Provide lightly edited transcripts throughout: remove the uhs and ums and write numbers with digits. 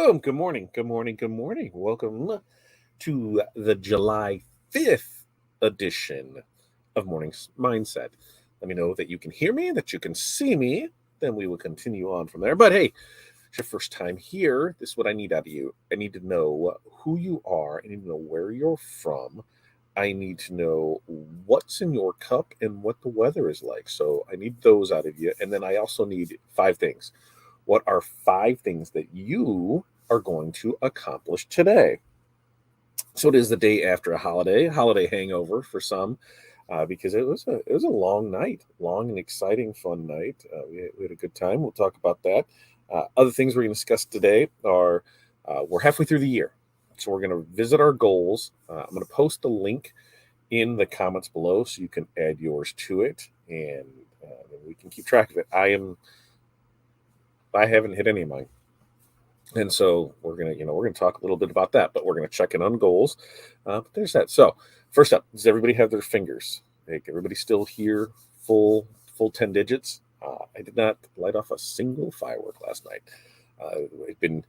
Boom. Good morning. Good morning. Good morning. Welcome to the July 5th edition of Morning's Mindset. Let me know that you can hear me, that you can see me. Then we will continue on from there. But hey, it's your first time here. This is what I need out of you. I need to know who you are. I need to know where you're from. I need to know what's in your cup and what the weather is like. So I need those out of you. And then I also need five things. What are five things that you are going to accomplish today? So it is the day after a holiday hangover for some, because it was a long night, long and exciting, fun night. We had a good time. We'll talk about that. Other things we're going to discuss today are we're halfway through the year, so we're going to visit our goals. I'm going to post the link in the comments below so you can add yours to it, and we can keep track of it. I haven't hit any of mine. And so we're gonna talk a little bit about that, but we're gonna check in on goals. But there's that. So first up, does everybody have their fingers? Like everybody still here, full 10 digits? I did not light off a single firework last night. I've been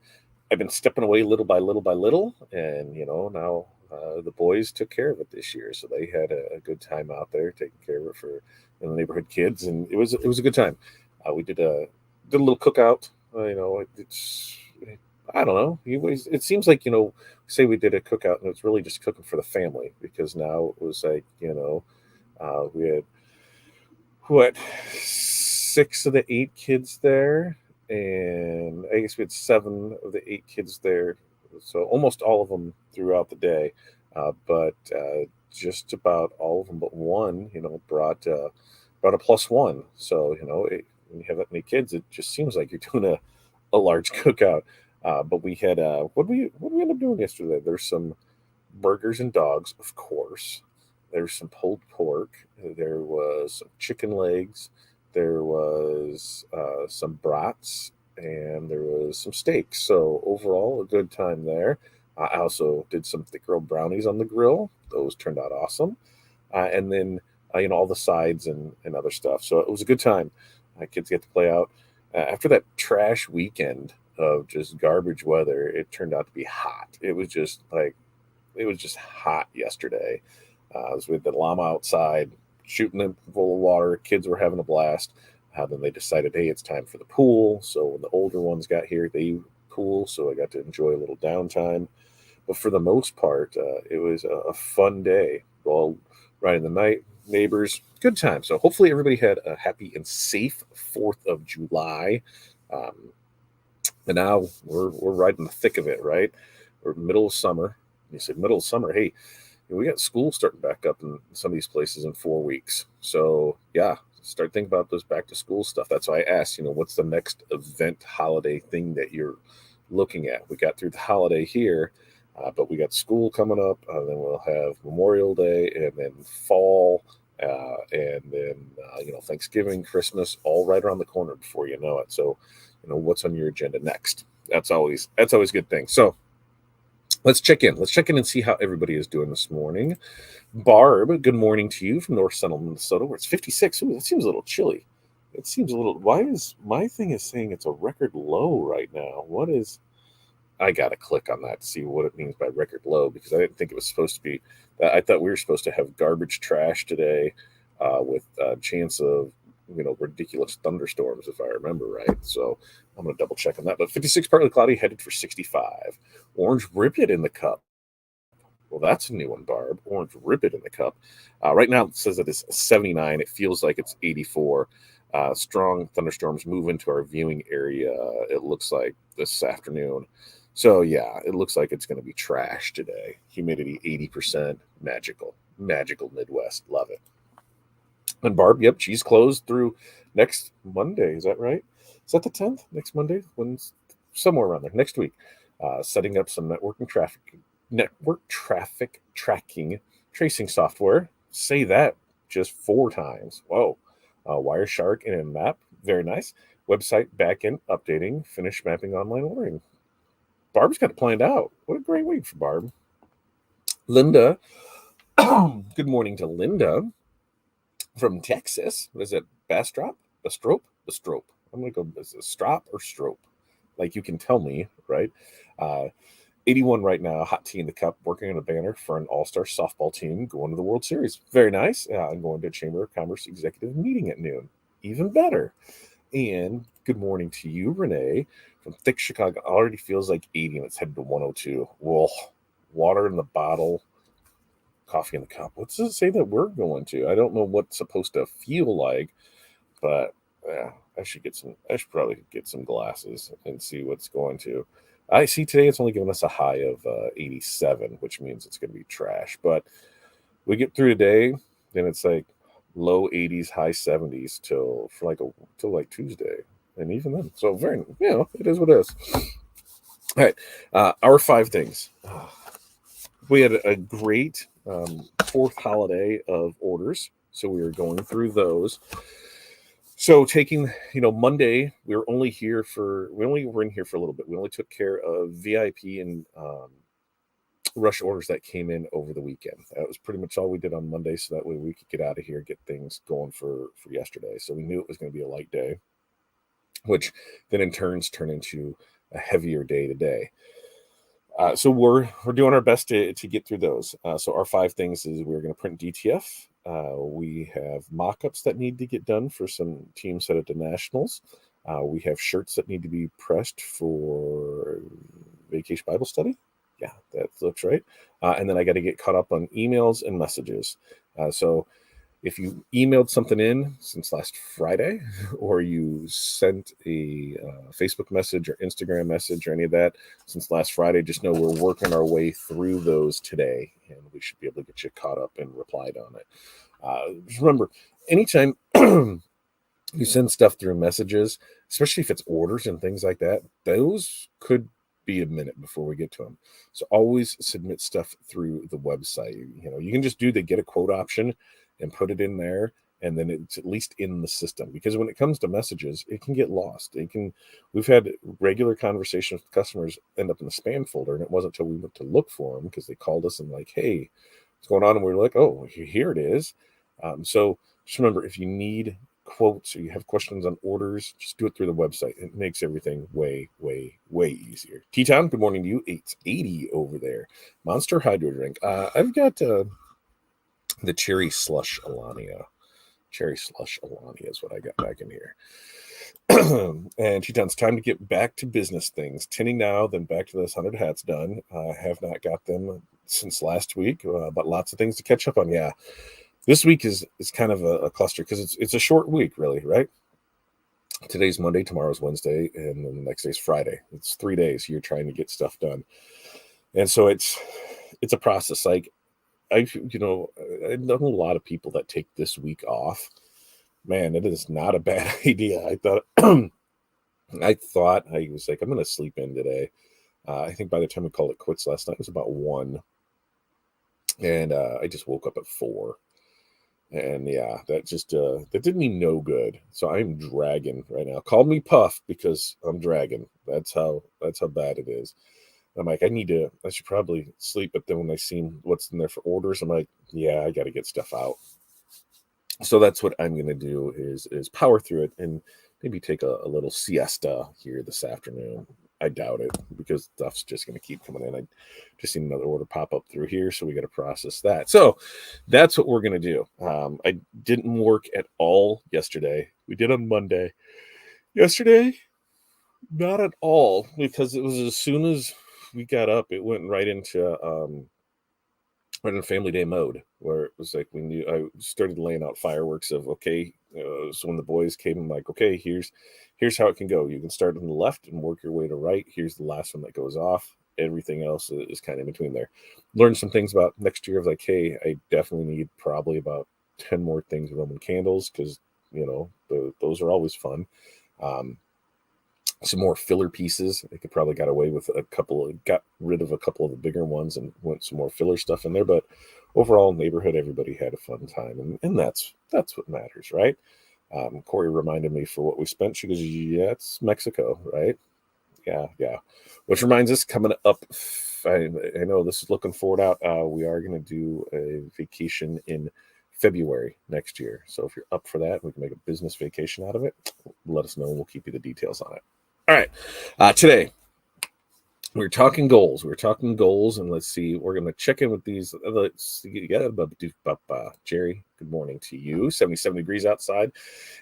I've been stepping away little by little by little, and now the boys took care of it this year, so they had a good time out there taking care of it for the neighborhood kids, and it was a good time. We did a little cookout. It's I don't know. It seems like say we did a cookout, and it's really just cooking for the family because now it was like we had what, six of the eight kids there, and I guess we had seven of the eight kids there, so almost all of them throughout the day. But just about all of them, but one, brought a plus one. So when you have that many kids, it just seems like you're doing a large cookout. But we had what we end up doing yesterday? There's some burgers and dogs, of course. There's some pulled pork. There was some chicken legs. There was some brats, and there was some steaks. So overall, a good time there. I also did some thick grilled brownies on the grill. Those turned out awesome. And then all the sides and other stuff. So it was a good time. Kids get to play out. After that trash weekend of just garbage weather, it turned out to be hot. It was just hot yesterday. So we had the llama outside shooting it full of water. Kids were having a blast. Then they decided, hey, it's time for the pool. So when the older ones got here, they pool. So I got to enjoy a little downtime. But for the most part, it was a fun day. All right in the night, neighbors, good time. So hopefully everybody had a happy and safe 4th of July. Um, and now we're right in the thick of it, right? We're middle of summer. You said middle of summer. Hey, we got school starting back up in some of these places in 4 weeks. So yeah, start thinking about those back to school stuff. That's why I asked, what's the next event holiday thing that you're looking at? We got through the holiday here, but we got school coming up. Then we'll have Memorial Day, and then fall, and then Thanksgiving, Christmas, all right around the corner before you know it. So, what's on your agenda next? That's always a good thing. So let's check in. Let's check in and see how everybody is doing this morning. Barb, good morning to you from North Central Minnesota, where it's 56. Ooh, that seems a little chilly. It seems a little. Why is my thing is saying it's a record low right now? What is? I gotta click on that to see what it means by record low because I didn't think it was supposed to be. I thought we were supposed to have garbage trash today, with a chance of ridiculous thunderstorms if I remember right. So I'm gonna double check on that. But 56, partly cloudy, headed for 65. Orange Ribbit in the cup. Well, that's a new one, Barb. Orange Ribbit in the cup. Right now it says that it's 79. It feels like it's 84. Strong thunderstorms move into our viewing area. It looks like this afternoon. So yeah, it looks like it's going to be trash today. Humidity 80%. Magical Midwest. Love it. And Barb, yep, she's closed through next Monday. Is that right? Is that the 10th? Next Monday? When's somewhere around there? Next week. Setting up some network traffic tracking tracing software. Say that just 4 times. Whoa. Wireshark and a map. Very nice. Website backend updating. Finish mapping online ordering. Barb's got it planned out. What a great week for Barb. Linda. Good morning to Linda from Texas. What is it? Bastrop? Bastrop? Bastrop. I'm going to go, is it strop or strope? like you can tell me, right? 81 right now, hot tea in the cup, working on a banner for an all-star softball team going to the World Series. Very nice. I'm going to a Chamber of Commerce executive meeting at noon. Even better. And good morning to you, Renee, from thick Chicago. Already feels like 80 and it's headed to 102. Whoa, water in the bottle, coffee in the cup. What does it say that we're going to? I don't know what's supposed to feel like, but yeah, I should probably get some glasses and see what's going to. I see today it's only giving us a high of 87, which means it's going to be trash. But we get through today, then it's like low 80s, high 70s till like Tuesday, and even then. So very, it is what it is. All right, our 5 things. We had a great fourth holiday of orders, so we were going through those. So taking, Monday, we only were in here for a little bit. We only took care of VIP and rush orders that came in over the weekend. That was pretty much all we did on Monday, so that way we could get out of here, get things going for yesterday. So we knew it was going to be a light day, which then in turns turn into a heavier day today. So we're doing our best to get through those. So our 5 things is we're going to print DTF. We have mock-ups that need to get done for some teams headed to nationals. We have shirts that need to be pressed for Vacation Bible Study. Yeah, that looks right. And then I got to get caught up on emails and messages. So if you emailed something in since last Friday, or you sent a Facebook message or Instagram message or any of that since last Friday, just know we're working our way through those today, and we should be able to get you caught up and replied on it. Just remember, anytime you send stuff through messages, especially if it's orders and things like that, those could be a minute before we get to them. So always submit stuff through the website. You can just do the get a quote option and put it in there, and then it's at least in the system. Because when it comes to messages, it can get lost. We've had regular conversations with customers end up in the spam folder, and it wasn't until we went to look for them because they called us and like, hey, what's going on? And we were like, oh, here it is. So just remember, if you need quotes or you have questions on orders, just do it through the website. It makes everything way, way, way easier. T-Town, good morning to you. It's 80 over there. Monster Hydro Drink. I've got the Cherry Slush Alania. Cherry Slush Alania is what I got back in here. And T-Town's time to get back to business things. Tinning now, then back to those 100 hats done. I have not got them since last week, but lots of things to catch up on. Yeah. This week is kind of a cluster because it's a short week, really, right? Today's Monday, tomorrow's Wednesday, and then the next day's Friday. It's 3 days you're trying to get stuff done, and so it's a process. Like I know a lot of people that take this week off. Man, it is not a bad idea. I thought I was like, I'm going to sleep in today. I think by the time we called it quits last night, it was about 1, and I just woke up at 4. And yeah, that did me no good. So I'm dragging right now. Call me Puff because I'm dragging. That's how bad it is. I'm like, I should probably sleep. But then when I see what's in there for orders, I'm like, yeah, I got to get stuff out. So that's what I'm going to do is power through it and maybe take a little siesta here this afternoon. I doubt it because stuff's just going to keep coming in. I just seen another order pop up through here, so we got to process that. So that's what we're going to do. I didn't work at all yesterday. We did on Monday. Yesterday, not at all, because it was as soon as we got up, it went right into family day mode, where it was like I started laying out fireworks of okay. So when the boys came, I'm like, okay, here's how it can go. You can start on the left and work your way to right. Here's the last one that goes off. Everything else is kind of in between there. Learned some things about next year. I was like, hey, I definitely need probably about 10 more things with Roman candles because those are always fun. Some more filler pieces. They could probably got away with got rid of a couple of the bigger ones and went some more filler stuff in there. But overall, neighborhood, everybody had a fun time, and that's what matters, right? Corey reminded me for what we spent. She goes, "Yeah, it's Mexico, right?" Yeah. Which reminds us, coming up, I know this is looking forward out. We are going to do a vacation in February next year. So if you're up for that, we can make a business vacation out of it. Let us know. We'll keep you the details on it. All right. Today, we're talking goals. And let's see. We're going to check in with these. Let's see. Yeah, Jerry, good morning to you. 77 degrees outside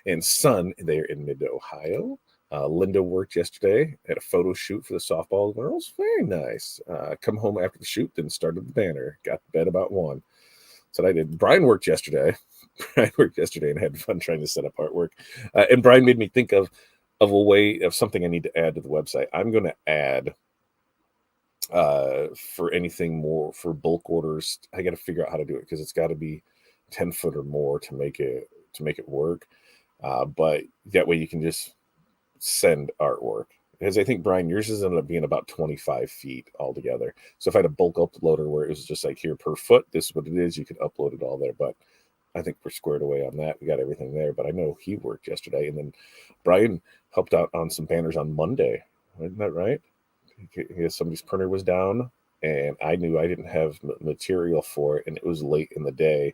and sun there in mid-Ohio. Linda worked yesterday at a photo shoot for the softball girls. Very nice. Come home after the shoot, then started the banner. Got to bed about 1. So I did. Brian worked yesterday. And had fun trying to set up artwork. And Brian made me think of a way of something I need to add to the website. I'm going to add for anything more for bulk orders. I got to figure out how to do it because it's got to be 10 foot or more to make it work. But that way you can just send artwork. Because I think, Brian, yours is ended up being about 25 feet altogether. So if I had a bulk uploader where it was just like here per foot, this is what it is, you could upload it all there. But I think we're squared away on that. We got everything there. But I know he worked yesterday. And then Brian helped out on some banners on Monday. Isn't that right? Somebody's printer was down, and I knew I didn't have material for it, and it was late in the day,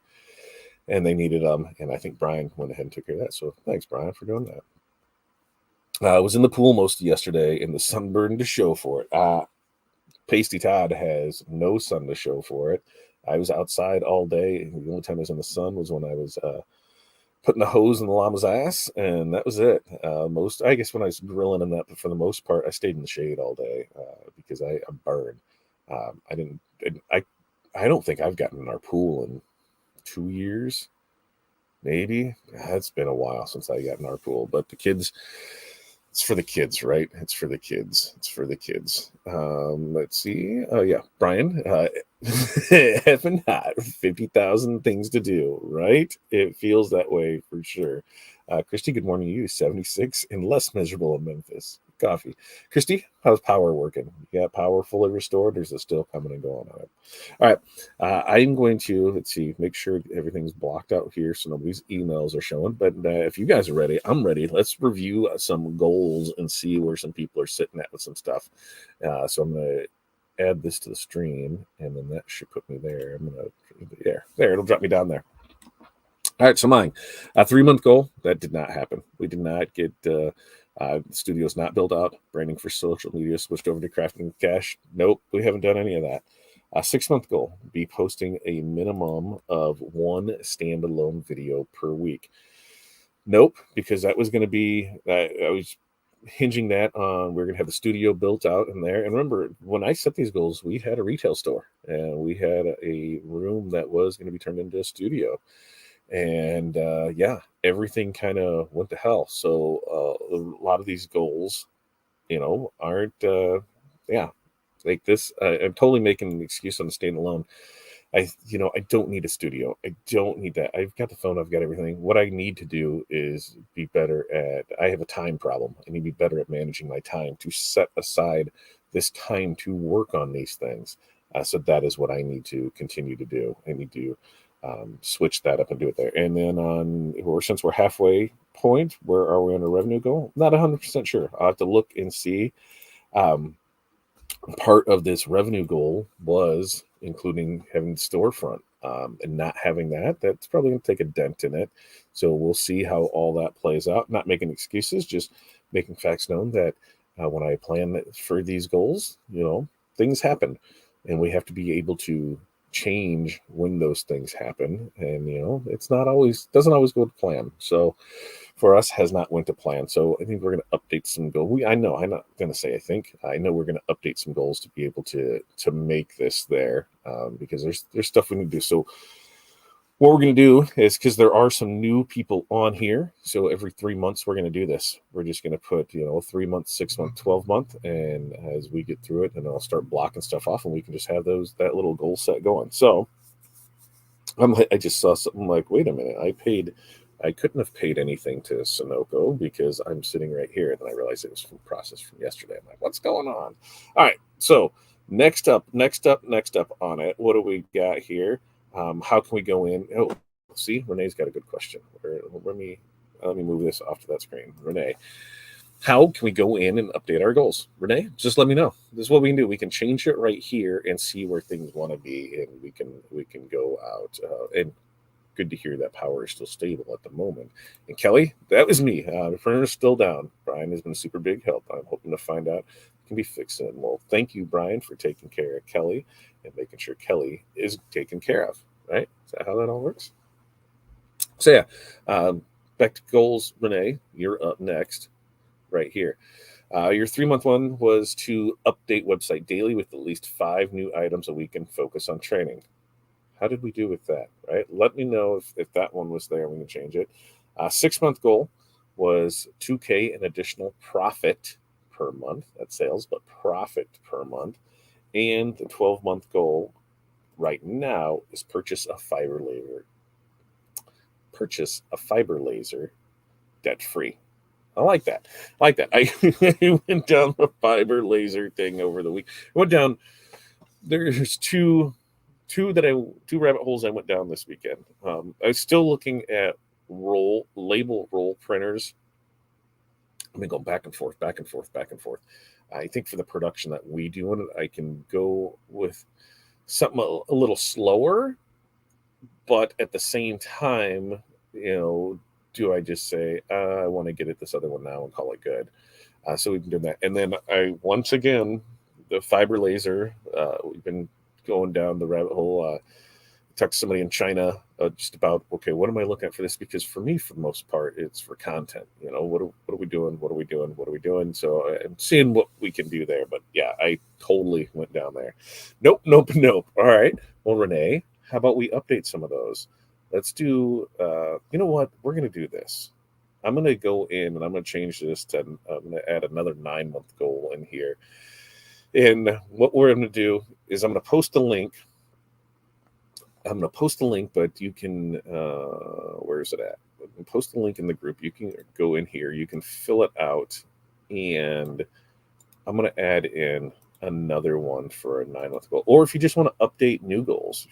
and they needed them. And I think Brian went ahead and took care of that. So thanks, Brian, for doing that. I was in the pool most of yesterday, and the sun burned to show for it. Pasty Todd has no sun to show for it. I was outside all day. The only time I was in the sun was when I was putting the hose in the llama's ass, and that was it. I guess when I was grilling and that, but for the most part, I stayed in the shade all day because I burned. I don't think I've gotten in our pool in 2 years, maybe. It's been a while since I got in our pool, but the kids. It's for the kids, right? It's for the kids. Let's see. Oh, yeah. Brian, heaven hot, 50,000 things to do, right? It feels that way for sure. Christy, good morning to you. 76 and less miserable in Memphis. Coffee. Christy, how's power working? You got power fully restored, or is it still coming and going on it? All right. I'm going to, let's see, make sure everything's blocked out here so nobody's emails are showing. But if you guys are ready, I'm ready. Let's review some goals and see where some people are sitting at with some stuff. So I'm going to add this to the stream, and then that should put me there. It'll drop me down there. All right, so mine, a 3-month goal, that did not happen. We did not get, the studio's not built out. Branding for social media switched over to crafting cash. Nope, we haven't done any of that. A 6-month goal, be posting a minimum of 1 standalone video per week. Nope, because that was going to be, I was hinging that on, we're going to have the studio built out in there. And remember, when I set these goals, we had a retail store and we had a room that was going to be turned into a studio. And everything kind of went to hell. So a lot of these goals, aren't, like this. I'm totally making an excuse on the standalone. I don't need a studio. I don't need that. I've got the phone. I've got everything. What I need to do is be better I have a time problem. I need to be better at managing my time to set aside this time to work on these things. So that is what I need to continue to do. I need to switch that up and do it there. And then since we're halfway point, where are we on a revenue goal? Not 100% sure. I'll have to look and see. Part of this revenue goal was including having the storefront, and not having that's probably going to take a dent in it. So we'll see how all that plays out. Not making excuses, just making facts known that when I plan for these goals, things happen, and we have to be able to change when those things happen. And doesn't always go to plan. So for us, has not went to plan. So I think we're going to update some goals. I know we're going to update some goals to be able to make this there, because there's stuff we need to do. So what we're going to do is, because there are some new people on here, so every 3 months we're going to do this. We're just going to put 3 month, 6 month, 12 month, and as we get through it, and I'll start blocking stuff off, and we can just have that little goal set going. So I just saw something like, wait a minute, I couldn't have paid anything to Sunoco because I'm sitting right here. And then I realized it was from process from yesterday. I'm like, what's going on? All right. So next up on it, what do we got here? How can we go in? Oh, see, Renee's got a good question. Let me move this off to that screen. Renee, how can we go in and update our goals? Renee, just let me know. This is what we can do. We can change it right here and see where things want to be, and we can go out. And good to hear that power is still stable at the moment. And Kelly, that was me. The printer is still down. Brian has been a super big help. I'm hoping to find out it can be fixed. And well, thank you, Brian, for taking care of Kelly and making sure Kelly is taken care of. Right? Is that how that all works? So yeah, back to goals, Renee. You're up next, right here. Your 3-month one was to update website daily with at least 5 new items a week and focus on training. How did we do with that? Right? Let me know if that one was there. We can change it. 6-month goal was 2K in additional profit per month. That's sales, but profit per month. And the 12-month goal right now is purchase a fiber laser. Purchase a fiber laser debt free. I like that. I went down the fiber laser thing over the week. I went down. There's two rabbit holes I went down this weekend. I was still looking at label roll printers. I've been going back and forth, back and forth, back and forth. I think for the production that we do in it, I can go with something a little slower, but at the same time, do I just say I want to get at this other one now and call it good? So we've been doing that, and then once again the fiber laser. We've been going down the rabbit hole. Talked to somebody in China just about, okay, what am I looking at for this? Because for me, for the most part, it's for content. What are we doing? What are we doing? What are we doing? So I'm seeing what we can do there. But yeah, I totally went down there. Nope. All right. Well, Renee, how about we update some of those? Let's do, you know what? We're going to do this. I'm going to go in and I'm going to change this to, I'm going to add another 9-month goal in here. And what we're going to do is I'm going to post a link. But you can, where is it at? Post a link in the group. You can go in here. You can fill it out. And I'm going to add in another one for a 9-month goal. Or if you just want to update new goals,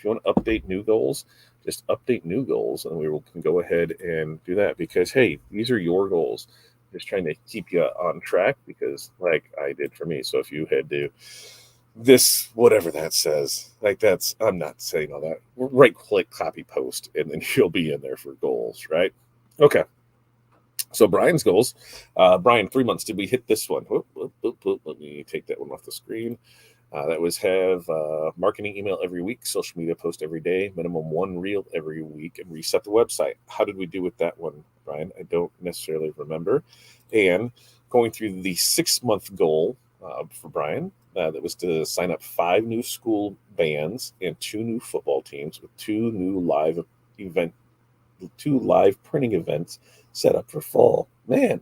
just update new goals. And we can go ahead and do that because, hey, these are your goals. Just trying to keep you on track because like I did for me. So if you had to this, whatever that says, I'm not saying all that. Right click, copy, post, and then you'll be in there for goals, right? Okay. So Brian's goals. Brian, 3 months. Did we hit this one? Let me take that one off the screen. That was have marketing email every week, social media post every day, minimum 1 reel every week, and reset the website. How did we do with that one, Brian? I don't necessarily remember. And going through the 6-month goal for Brian, that was to sign up 5 new school bands and 2 new football teams with 2 live printing events set up for fall. Man,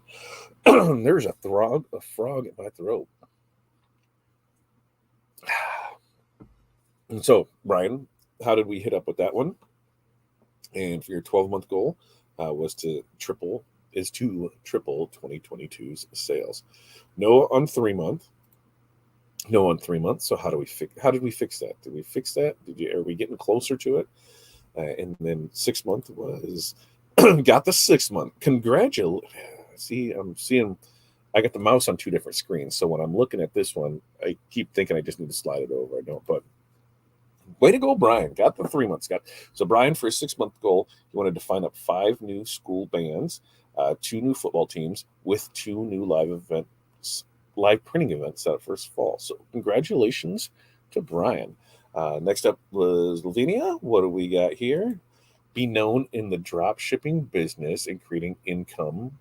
there's a frog in my throat. And so, Brian, how did we hit up with that one? And for your 12-month goal was to triple 2022's sales. No on 3 month. So how did we fix that? Did we fix that? Are we getting closer to it? And then 6 month was got the 6 month. Congratulations. See, I'm seeing I got the mouse on 2 different screens. So when I'm looking at this one, I keep thinking I just need to slide it over. I don't, but way to go, Brian. Got the 3 months. So Brian, for his 6-month goal, he wanted to find up 5 new school bands, 2 new football teams with 2 new live printing events set up for his fall. So congratulations to Brian. Next up was Lavinia. What do we got here? Be known in the drop shipping business and create income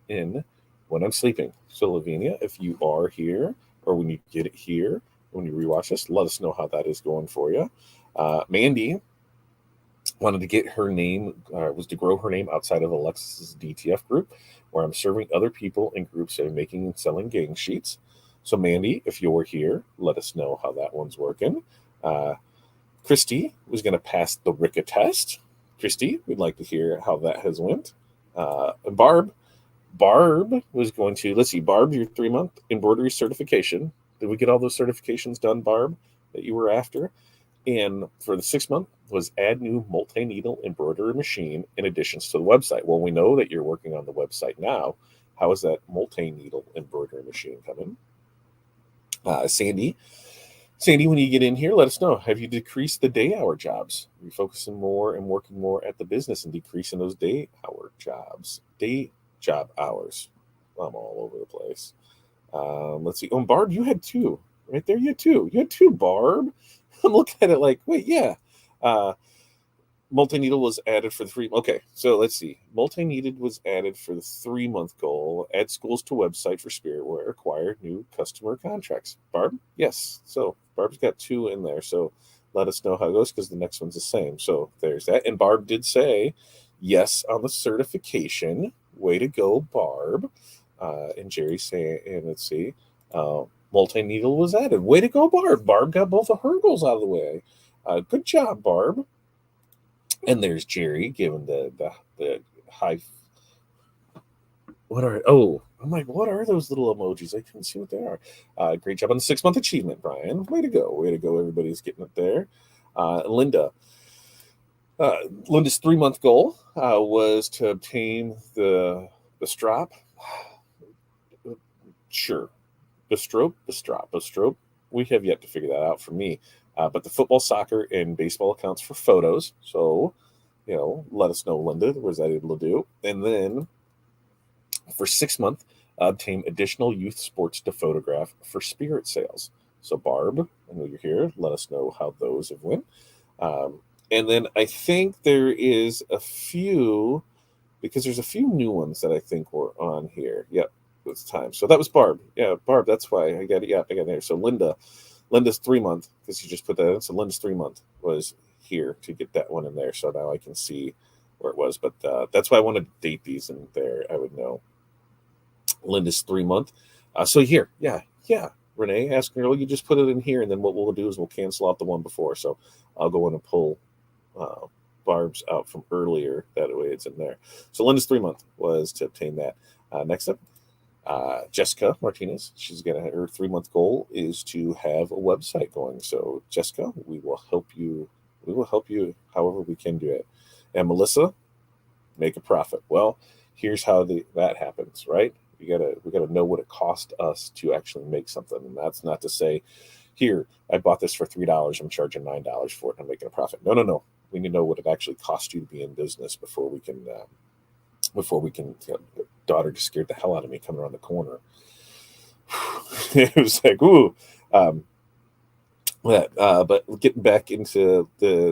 in when I'm sleeping. So Lavinia, if you are here or when you get it here, when you rewatch this, let us know how that is going for you. Mandy wanted to get her name, was to grow her name outside of Alexis's DTF group, where I'm serving other people in groups that are making and selling gang sheets. So Mandy, if you're here, let us know how that one's working. Christy was going to pass the RICA test. Christy, we'd like to hear how that has went. And Barb was going to, let's see, Barb, your 3-month embroidery certification. Did we get all those certifications done, Barb, that you were after? And for the 6-month was add new multi-needle embroidery machine in additions to the website. Well, we know that you're working on the website now. How is that multi-needle embroidery machine coming? Sandy, when you get in here, let us know. Have you decreased the day-hour jobs? Are you focusing more and working more at the business and decreasing those day-hour jobs? job hours. I'm all over the place. Let's see. Oh, Barb, you had two right there. You had two. You had two, Barb. I'm looking at it like, wait, yeah. Multi-needle was added for the free. Okay, so let's see. Multi-needed was added for the 3-month goal. Add schools to website for Spiritware. Acquire new customer contracts. Barb, yes. So Barb's got two in there. So let us know how it goes because the next one's the same. So there's that. And Barb did say yes on the certification. Way to go, Barb. And Jerry saying, and let's see. Multi-needle was added. Way to go, Barb. Barb got both of her goals out of the way. Good job, Barb. And there's Jerry giving the high. I'm like, what are those little emojis? I couldn't see what they are. Great job on the 6-month achievement, Brian. Way to go. Everybody's getting it there. Linda's 3-month goal was to obtain the strop. Sure. The stroke. We have yet to figure that out for me. But the football, soccer, and baseball accounts for photos. So, let us know, Linda, was that able to do? And then for 6 months, obtain additional youth sports to photograph for spirit sales. So, Barb, I know you're here. Let us know how those have went. And then I think there is a few, because there's a few new ones that I think were on here. Yep, it's time. So that was Barb. Yeah, Barb, that's why I got it. Yeah, I got it there. So Linda's 3-month, because you just put that in. So Linda's 3-month was here to get that one in there. So now I can see where it was. But that's why I wanted to date these in there. I would know. Linda's 3-month. So here, yeah. Renee asked earlier, you just put it in here, and then what we'll do is we'll cancel out the one before. So I'll go in and pull Barb's out from earlier. That way it's in there. So Linda's 3-month was to obtain that. Next up, Jessica Martinez. She's got her 3-month goal is to have a website going. So Jessica, we will help you. We will help you however we can do it. And Melissa, make a profit. Well, here's how that happens, right? We gotta know what it cost us to actually make something. And that's not to say, here, I bought this for $3. I'm charging $9 for it. And I'm making a profit. No. We need to know what it actually cost you to be in business before we can. Daughter just scared the hell out of me coming around the corner. It was like, ooh. But getting back into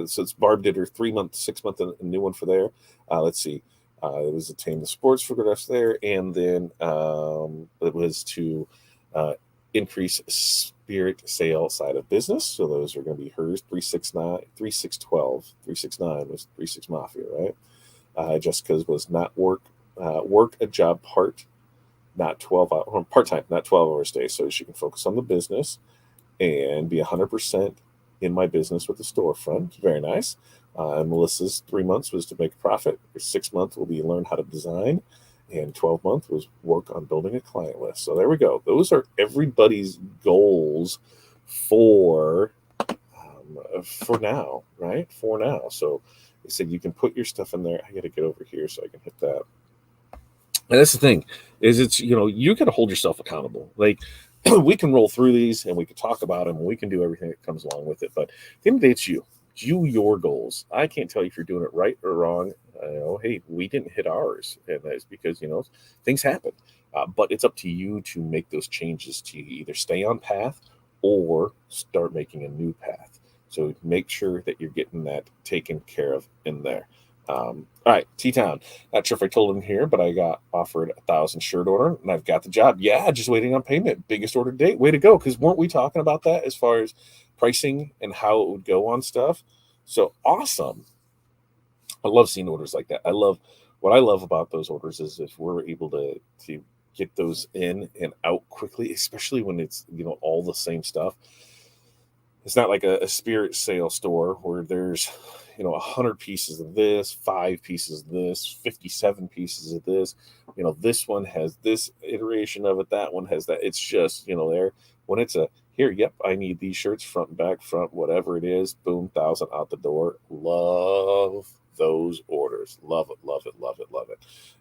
since Barb did her 3-month, 6-month, and a new one for there. Let's see. It was attain the sports photographs there, and then it was to increase spirit sale side of business. So those are going to be hers. 369, 3612, 369 was 36 Mafia, right? Jessica's was not work a job part time, not 12 hours a day, so she can focus on the business and be 100% in my business with the storefront. Very nice. And Melissa's 3 months was to make a profit. Her 6 month will be learn how to design, and 12 month was work on building a client list. So there we go. Those are everybody's goals for now, right? For now. So they said you can put your stuff in there. I got to get over here so I can hit that. And that's the thing, is it's, you got to hold yourself accountable. Like, we can roll through these and we can talk about them and we can do everything that comes along with it. But at the end of the day, it's you. Your goals. I can't tell you if you're doing it right or wrong. Hey, we didn't hit ours. And that's because, things happen. But it's up to you to make those changes to either stay on path or start making a new path. So make sure that you're getting that taken care of in there. All right, T-Town. Not sure if I told him here, but I got offered 1,000 shirt order, and I've got the job. Yeah, just waiting on payment. Biggest order date. Way to go! Because weren't we talking about that as far as pricing and how it would go on stuff? So awesome. I love seeing orders like that. What I love about those orders is if we're able to get those in and out quickly, especially when it's all the same stuff. It's not like a spirit sale store where there's 100 pieces of this, 5 pieces of this, 57 pieces of this. This one has this iteration of it. That one has that. It's just there. When it's here, yep, I need these shirts, front and back, front, whatever it is. Boom, 1,000 out the door. Love those orders. Love it.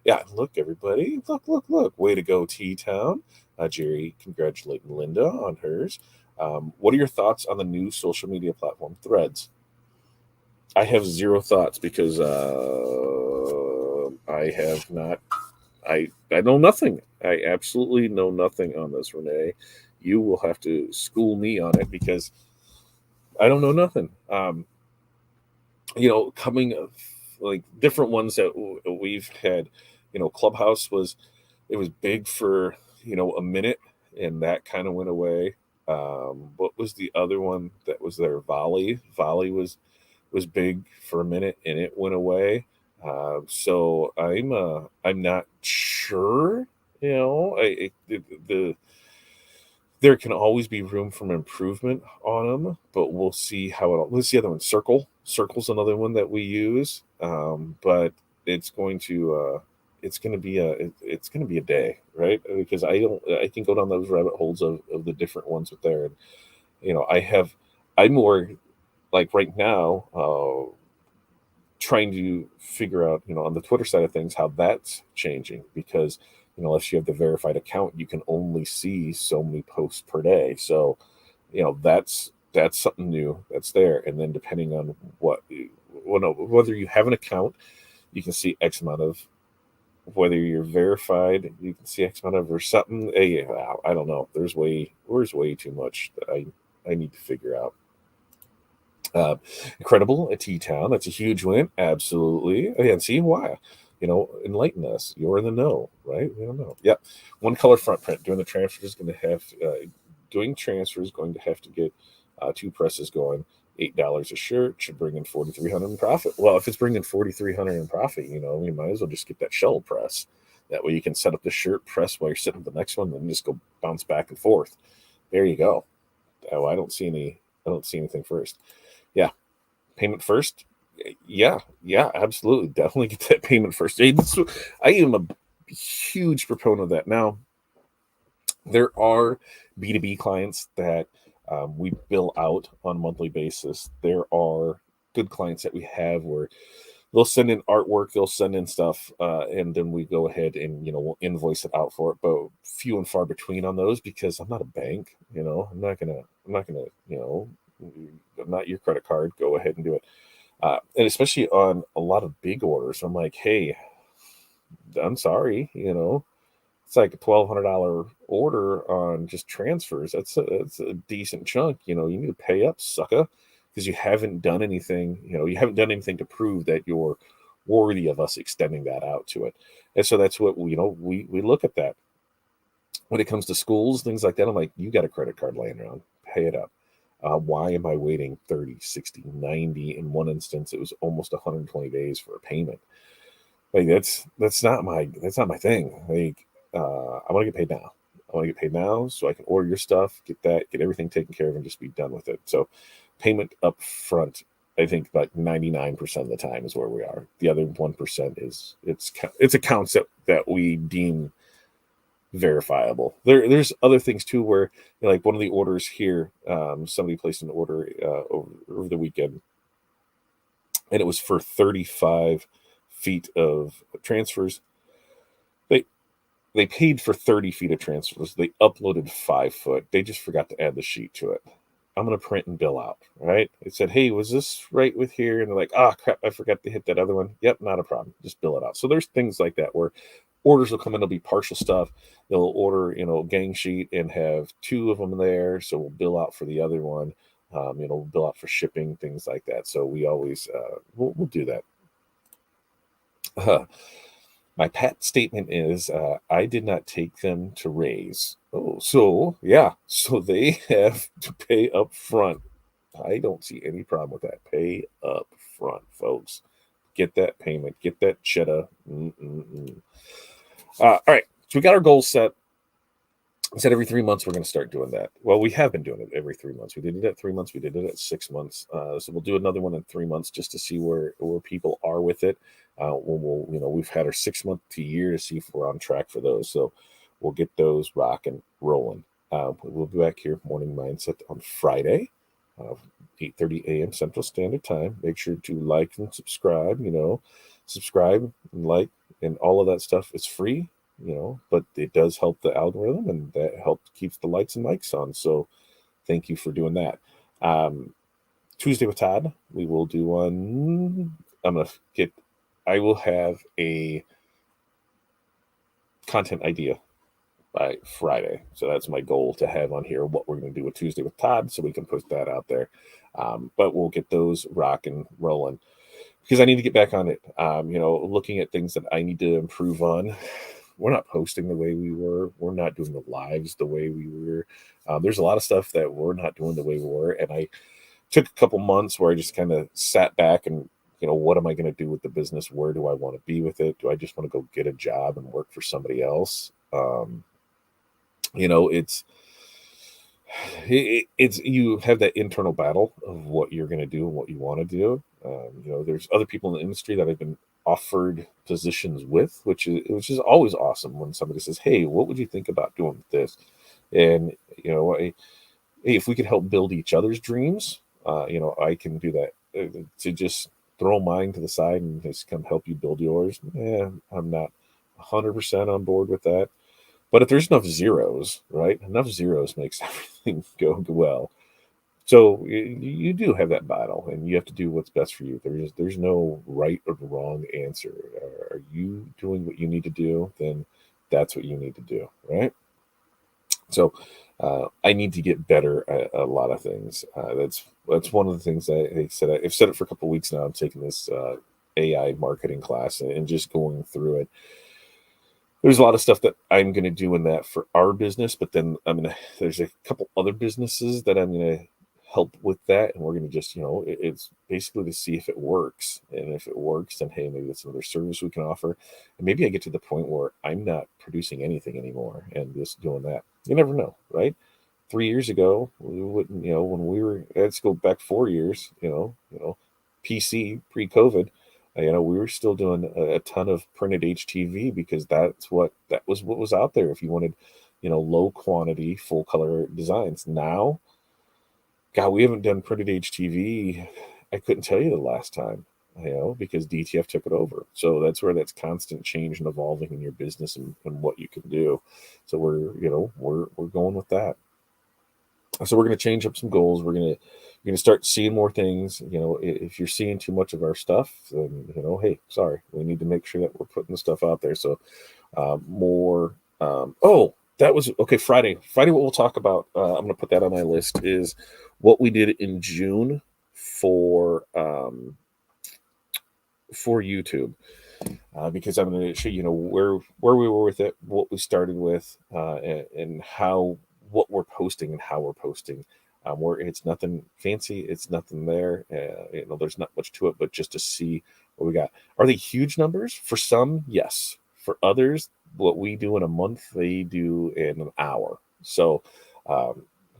Yeah, look, everybody. Look. Way to go, T-Town. Jerry, congratulating Linda on hers. What are your thoughts on the new social media platform, Threads? I have zero thoughts because I have not I know nothing. I absolutely know nothing on this, Renee. You will have to school me on it because I don't know nothing. Coming of like different ones that we've had. Clubhouse was it was big for a minute, and that kind of went away. What was the other one that was there? Volley was big for a minute, and it went away. So I'm not sure. The there can always be room for improvement on them, but we'll see how it. Let's see the other one. Circle's another one that we use, but it's going to it's going to be a day, right? Because I can go down those rabbit holes of the different ones with there, and I'm more like right now trying to figure out, on the Twitter side of things, how that's changing because, unless you have the verified account, you can only see so many posts per day. So, that's something new that's there. And then depending on whether you have an account, you can see X amount of, whether you're verified, you can see X amount of or something. Hey, I don't know. There's way too much that I need to figure out. Uh, Incredible at T-Town. That's a huge win. Absolutely. Again, see why. Enlighten us. You're in the know, right? We don't know. Yeah. One color front print. Doing transfers going to have to get two presses going. $8 a shirt should bring in 4,300 in profit. Well, if it's bringing 4,300 in profit, you might as well just get that shuttle press. That way you can set up the shirt press while you're sitting with the next one, then just go bounce back and forth. There you go. Oh, I don't see anything first. Yeah, payment first. Yeah, absolutely, definitely get that payment first. Hey, I am a huge proponent of that. Now, there are B2B clients that we bill out on a monthly basis. There are good clients that we have where they'll send in artwork, they'll send in stuff, and then we go ahead and we'll invoice it out for it. But few and far between on those because I'm not a bank. I'm not gonna. I'm not your credit card. Go ahead and do it. And especially on a lot of big orders, I'm like, hey, I'm sorry. It's like a $1,200 order on just transfers. That's a decent chunk. You need to pay up, sucker, because you haven't done anything. You haven't done anything to prove that you're worthy of us extending that out to it. And so that's what we look at that when it comes to schools, things like that. I'm like, you got a credit card laying around, pay it up. Why am I waiting 30, 60, 90? In one instance, it was almost 120 days for a payment. Like that's not my thing. Like I want to get paid now. I want to get paid now so I can order your stuff, get everything taken care of, and just be done with it. So payment up front, I think about 99% of the time is where we are. The other 1% is it's accounts that we deem verifiable. There's other things too where like one of the orders here, somebody placed an order over the weekend, and it was for 35 feet of transfers. They they paid for 30 feet of transfers. They uploaded 5 foot. They just forgot to add the sheet to it. I'm going to print and bill out, right? It said, hey, was this right with here? And they're like, crap, I forgot to hit that other one. Yep, not a problem. Just bill it out. So there's things like that where orders will come in, it'll be partial stuff. They'll order, gang sheet and have two of them there. So we'll bill out for the other one. Bill out for shipping, things like that. So we always, we'll do that. My pat statement is I did not take them to raise. Oh, so yeah, so they have to pay up front. I don't see any problem with that. Pay up front, folks. Get that payment, get that cheddar. All right, so we got our goals set. I said every 3 months we're going to start doing that. Well, we have been doing it every 3 months. We did it at 3 months. We did it at 6 months. So we'll do another one in 3 months just to see where people are with it. We've had our 6 month to year to see if we're on track for those. So we'll get those rocking, rolling. We'll be back here, Morning Mindset, on Friday, 8:30 a.m. Central Standard Time. Make sure to like and subscribe. Subscribe and like and all of that stuff. It's free. But it does help the algorithm, and that helps keeps the lights and mics on. So thank you for doing that. Tuesday with Todd, we will do one. I will have content idea by Friday. So that's my goal, to have on here what we're going to do with Tuesday with Todd, so we can put that out there. But we'll get those rocking, rolling, because I need to get back on it. Looking at things that I need to improve on. We're not posting the way we were. We're not doing the lives the way we were. There's a lot of stuff that we're not doing the way we were. And I took a couple months where I just kind of sat back and, what am I going to do with the business? Where do I want to be with it? Do I just want to go get a job and work for somebody else? It's you have that internal battle of what you're going to do and what you want to do. There's other people in the industry that I've been offered positions with, which is always awesome when somebody says, "Hey, what would you think about doing this?" And if we could help build each other's dreams, I can do that. To just throw mine to the side and just come help you build yours, I'm not 100% on board with that. But if there's enough zeros, right? Enough zeros makes everything go well. So you do have that battle, and you have to do what's best for you. There's no right or wrong answer. Are you doing what you need to do? Then that's what you need to do, right? So I need to get better at a lot of things. That's one of the things that I said. I've said it for a couple of weeks now. I'm taking this AI marketing class and just going through it. There's a lot of stuff that I'm going to do in that for our business, but then there's a couple other businesses that I'm going to help with that. And we're going to just, it's basically to see if it works. And if it works, then, hey, maybe that's another service we can offer. And maybe I get to the point where I'm not producing anything anymore and just doing that. You never know, right? 3 years ago, we wouldn't, when we were, let's go back 4 years, PC pre-COVID, we were still doing a ton of printed HTV because that was what was out there if you wanted, low quantity, full color designs. Now, God, we haven't done printed HTV. I couldn't tell you the last time, because DTF took it over. So that's where that's constant change and evolving in your business and what you can do. So we're going with that. So we're going to change up some goals. You're going to start seeing more things. If you're seeing too much of our stuff, then, hey, sorry, we need to make sure that we're putting the stuff out there. So more. That was okay. Friday, what we'll talk about, I'm going to put that on my list, is what we did in June for YouTube. Because I'm going to show where we were with it, what we started with, and what we're posting and how we're posting. Where it's nothing fancy, it's nothing there. There's not much to it, but just to see what we got. Are they huge numbers? For some, yes. For others, what we do in a month, they do in an hour. So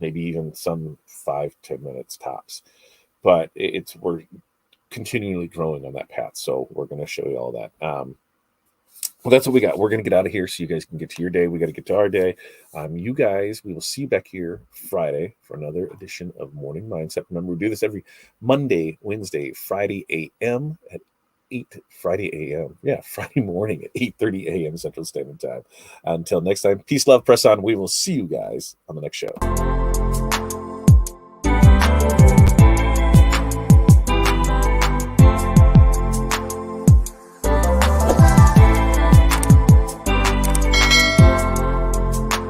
maybe even some 5-10 minutes tops. But we're continually growing on that path. So we're going to show you all that. Well, that's what we got. We're going to get out of here so you guys can get to your day. We got to get to our day. You guys, we will see you back here Friday for another edition of Morning Mindset. Remember, we do this every Monday, Wednesday, Friday a.m. at 8 Friday a.m. Yeah, Friday morning at 8:30 a.m. Central Standard Time. Until next time, peace, love, press on. We will see you guys on the next show.